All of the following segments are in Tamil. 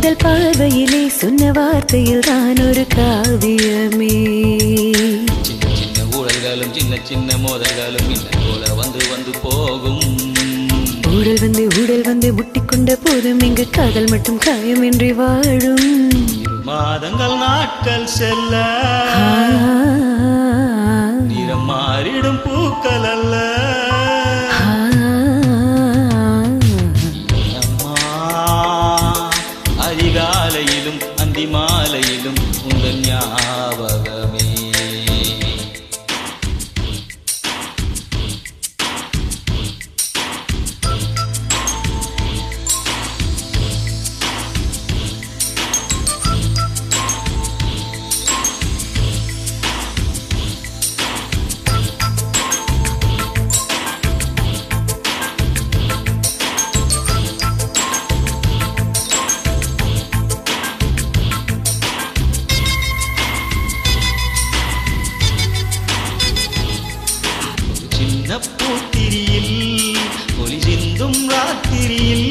முதல் பார்வையிலே சொன்ன வார்த்தையில் தான் ஒரு காவியமே. சின்ன சின்ன ஊழல்களும் சின்ன சின்ன மோதல்களும் இன்ன போல வந்து வந்து போகும். ஊடல் வந்து முட்டிக்கொண்ட போதும் இங்கு காதல் மட்டும் காயமின்றி வாழும். மாதங்கள் நாட்கள் செல்ல நிறம் மாறிடும் பூக்கள் அல்ல. அதிகாலையிலும் அந்தி மாலையிலும் உங்கள் ஞாபகமே. பூத்திரியில் ஒளி சிந்தும் ராத்திரியில்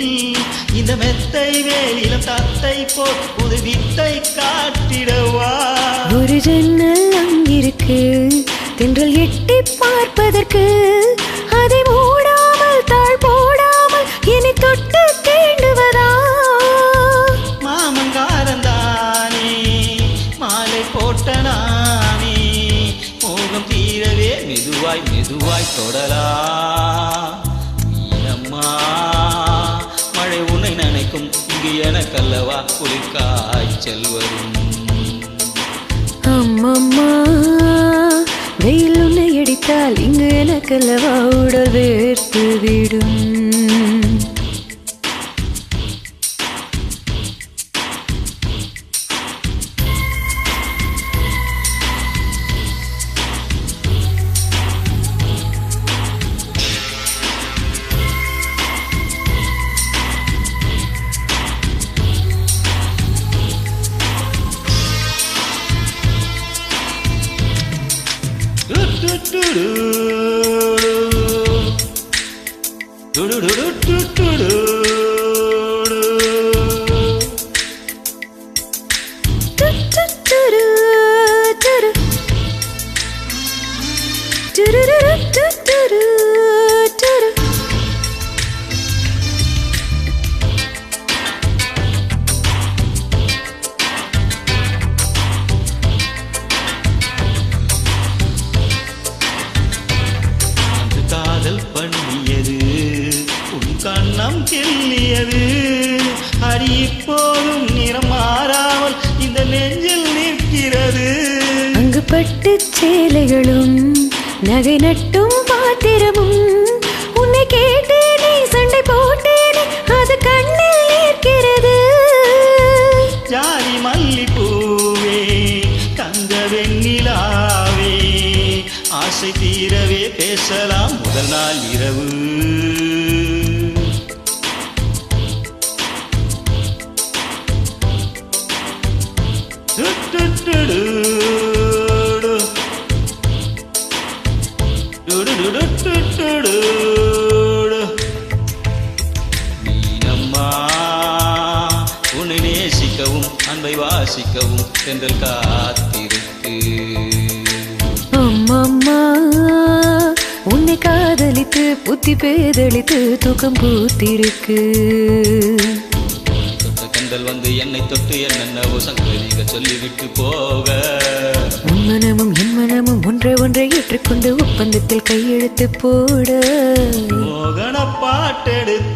இந்த மெத்தை வேலிலும் தத்தை போல் புது வித்தை காட்டிடவா. ஒரு ஜன்னல் அங்கிருக்கு தென்றல் எட்டி பார்ப்பதற்கு, அதை மூடாமல் தாழ் போடாமல் என்னை தொட்டு தீண்டுவதா. மாமங்காரந்தானே மாலை போட்ட நானே மோகம் தீரவே மெதுவாய் மெதுவாய் தொடரா. மீனம்மா மழை உன்னை நினைக்கும் இங்கு எனக்கல்லவா குளிர் காய்ச்சல் வரும். அம்மம்மா வெயில் உன்னை அடித்தால் இங்கு எனக்கல்லவா உடல் வேர்த்து விடும். பண்ணியது உன் கண்ணம் கிள்ளியது. அடி இப்போதும் நிறம் மாறாமல் இந்த நெஞ்சில் நிற்கிறது. அங்கு பட்டு சேலைகளும் நகை நட்டும் பாத்திரமும் உன்னை கேட்டேனே சண்டை போட்டேனே அது கண்ணில் நிற்கிறது. ஜாதி மல்லிப்பூவே தங்க வெண்ணிலாவே ஆசை தீரவே பேசலாம் முதல் நாள் இரவு. மீனம்மா உன்னை நேசிக்கவும் அன்பை வாசிக்கவும் தென்றல் காத்திருக்கு. அம்மம்மா உன்னை காதலித்து புத்தி பேதளித்து தூக்கம் பூத்திருக்கு. தொட்ட கண்டல் வந்து என்னை தொட்டு என்னென்னவோ சங்கதிக சொல்லிவிட்டு போக, உன் மனமும் என் மனமும் ஒன்றை ஏற்றுக்கொண்டு ஒப்பந்தத்தில் கையெழுத்து போட, மோகன பாட்டெடுத்து